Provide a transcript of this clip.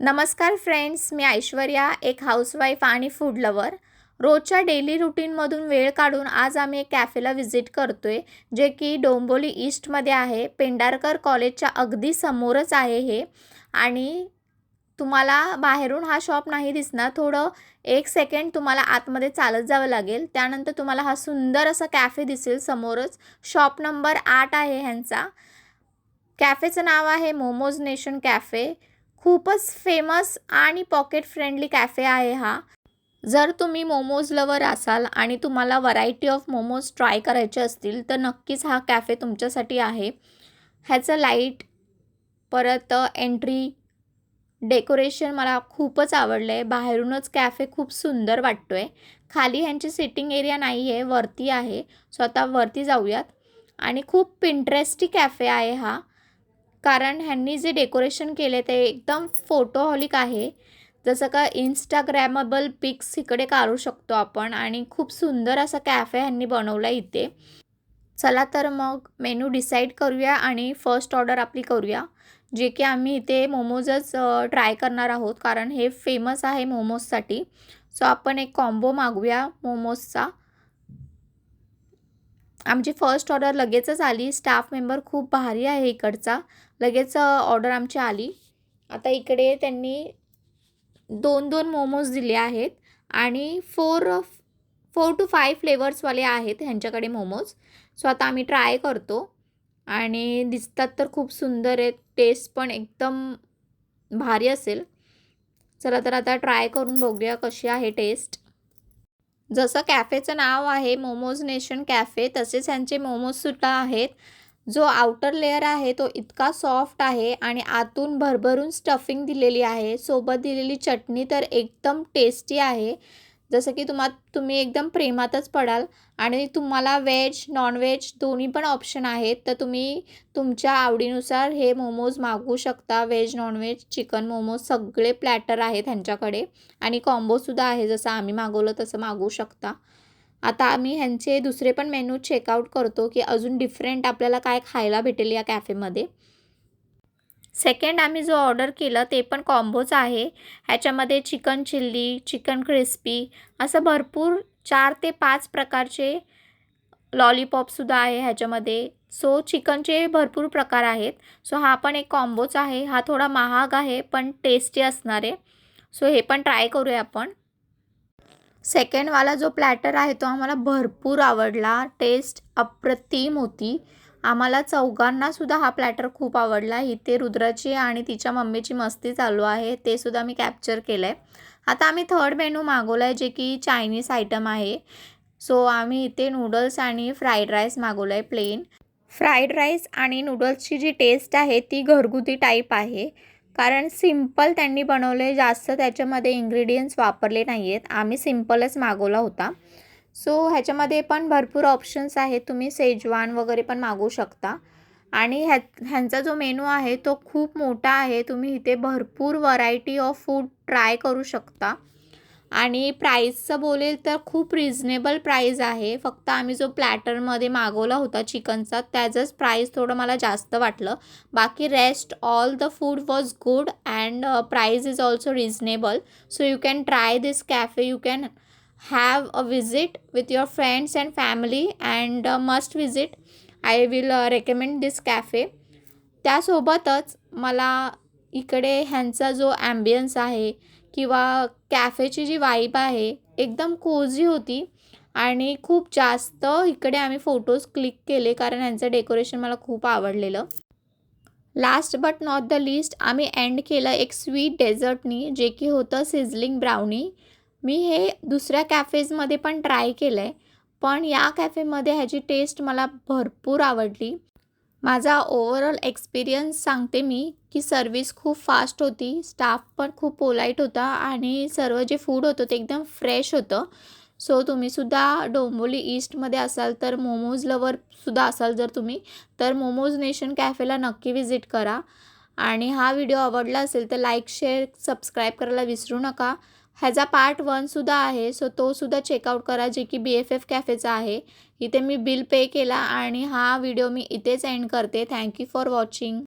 नमस्कार फ्रेंड्स, मी ऐश्वर्या, एक हाऊसवाईफ आणि फूड लवर. रोजच्या डेली रुटीनमधून वेळ काढून आज आम्ही एक कॅफेला व्हिजिट करतोय, जे की डोंबिवली ईस्टमध्ये आहे. पेंढारकर कॉलेजच्या अगदी समोरच आहे हे. आणि तुम्हाला बाहेरून हा शॉप नाही दिसणार. थोडं 1 सेकंड तुम्हाला आतमध्ये चालत जावं लागेल. त्यानंतर तुम्हाला हा सुंदर असा कॅफे दिसेल समोरच. शॉप नंबर 8 आहे ह्यांचा. कॅफेचं नाव आहे मोमोज नेशन कॅफे. खूपच फेमस आणि पॉकेट फ्रेंडली कॅफे आहे हा. जर तुम्ही मोमोज लवर असाल आणि तुम्हाला व्हरायटी ऑफ मोमोज ट्राय करायचे असतील तर नक्कीच हा कॅफे तुमच्यासाठी आहे. ह्याचं लाईट, परत एंट्री, डेकोरेशन मला खूपच आवडलं आहे. बाहेरूनच कॅफे खूप सुंदर वाटतो आहे. खाली ह्यांची सिटिंग एरिया नाही आहे, वरती आहे. सो आता वरती जाऊयात. आणि खूप पिंटरेस्टी कॅफे आहे हा. कारण ह्यांनी जे डेकोरेशन केले ते एकदम फोटोहॉलिक आहे. जसं का इंस्टाग्रॅमेबल पिक्स इकडे काढू शकतो आपण आणि खूप सुंदर असा कॅफे ह्यांनी बनवला इथे. चला तर मग मेनू डिसाईड करूया आणि फर्स्ट ऑर्डर आपली करूया. जे की आम्ही इथे मोमोजच ट्राय करणार आहोत, कारण हे फेमस आहे मोमोजसाठी. सो आपण एक कॉम्बो मागूया मोमोजचा. आमची फर्स्ट ऑर्डर लगेचच आली. स्टाफ मेंबर खूप भारी आहे इकडचा. लगेच ऑर्डर आमची आली. आता इकडे त्यांनी 2-2 मोमोज दिले आहेत आणि 4 to 5 फ्लेवर्सवाले आहेत ह्यांच्याकडे मोमोज. सो आता आम्ही ट्राय करतो आणि दिसतात तर खूप सुंदर आहेत. टेस्ट पण एकदम भारी असेल. चला तर आता ट्राय करून बघूया कशी आहे टेस्ट. जसं कॅफेचं नाव आहे मोमोज नेशन कॅफे, तसेच ह्यांचे मोमोजसुद्धा आहेत. जो आउटर लेयर आहे तो इतका सॉफ्ट आहे आणि आतून भरभरून स्टफिंग दिलेली आहे. सोबत दिलेली चटणी तर एकदम टेस्टी आहे. जसं की तुम्ही एकदम प्रेमातच पडाल. आणि तुम्हाला व्हेज, नॉन-व्हेज दोन्ही पण ऑप्शन आहेत. तर तुम्ही तुमच्या आवडीनुसार हे मोमोज मागवू शकता. व्हेज, नॉन-व्हेज, चिकन मोमोज सगळे प्लॅटर आहेत ह्यांच्याकडे. आणि कॉम्बोसुद्धा आहे, जसं आम्ही मागवलं तसं मागवू शकता. आता आम्ही ह्यांचे दुसरे पण मेनू चेकआउट करतो की अजून डिफरंट आपल्याला काय खायला भेटेल या कॅफेमध्ये. सेकंड आम्ही जो ऑर्डर केलं ते पण कॉम्बोच आहे. ह्याच्यामध्ये चिकन चिल्ली, चिकन क्रिस्पी असं भरपूर 4 ते 5 प्रकारचे लॉलीपॉपसुद्धा आहे ह्याच्यामध्ये. सो चिकनचे भरपूर प्रकार आहेत. सो हा पण एक कॉम्बोच आहे. हा थोडा महाग आहे पण टेस्टी असणार आहे. सो हे पण ट्राय करूया आपण. सेकंडवाला जो प्लॅटर आहे तो आम्हाला भरपूर आवडला. टेस्ट अप्रतिम होती. आम्हाला चौघांनासुद्धा हा प्लॅटर खूप आवडला. इथे रुद्राची आणि तिच्या मम्मीची मस्ती चालू आहे, ते सुद्धा मी कॅप्चर केलं आहे. आता आम्ही थर्ड मेनू मागवला आहे, जे की चायनीज आयटम आहे. सो आम्ही इथे नूडल्स आणि फ्राईड राईस मागवलं आहे प्लेन. फ्राईड राईस आणि नूडल्सची जी टेस्ट आहे ती घरगुती टाईप आहे. कारण सिंपल त्यांनी बनवलं आहे, जास्त त्याच्यामध्ये इन्ग्रेडियंट्स वापरले नाही आहेत. आम्ही सिंपलच मागवला होता. सो ह्याच्यामध्ये पण भरपूर ऑप्शन्स आहेत. तुम्ही शेजवान वगैरे पण मागवू शकता. आणि ह्यांचा जो मेनू आहे तो खूप मोठा आहे. तुम्ही इथे भरपूर व्हरायटी ऑफ फूड ट्राय करू शकता. आणि प्राईसचं बोलेल तर खूप रिझनेबल प्राईस आहे. फक्त आम्ही जो प्लॅटरमध्ये मागवला होता चिकनचा त्याचंच प्राईस थोडं मला जास्त वाटलं. बाकी rest all the food was good and price is also reasonable. So you can try this cafe. You can have a visit with your friends and family and must visit. I will recommend this cafe. त्यासोबतच मला इकडे ह्यांचा जो ambience आहे किंवा कॅफेची जी vibe आहे एकदम cosy होती. आणि खूप जास्त इकडे आम्ही फोटोज क्लिक केले, कारण ह्यांचं डेकोरेशन मला खूप आवडलेलं. Last but not the list आम्ही एंड केलं एक स्वीट डेझर्टनी, जे की होतं सिझलिंग ब्राउनी. मी हे दुसऱ्या कॅफेजमध्ये पण ट्राय केलं आहे, पण या कॅफेमध्ये ह्याची टेस्ट मला भरपूर आवडली. माझा ओव्हरऑल एक्सपिरियन्स सांगते मी, की सर्विस खूप फास्ट होती. स्टाफ पण खूप पोलाईट होता आणि सर्व जे फूड होतं ते एकदम फ्रेश होतं. सो तुम्हीसुद्धा डोंबिवली ईस्टमध्ये असाल तर मोमोज लवरसुद्धा असाल जर तुम्ही, तर मोमोज नेशन कॅफेला नक्की व्हिजिट करा. आणि हा व्हिडिओ आवडला असेल तर लाईक, शेअर, सबस्क्राईब करायला विसरू नका. ह्याचा पार्ट 1सुद्धा आहे, सो तोसुद्धा चेकआउट करा, जे की BFF कॅफेचा आहे. इथे मी बिल पे केला आणि हा व्हिडिओ मी इथेच एंड करते. Thank you for watching.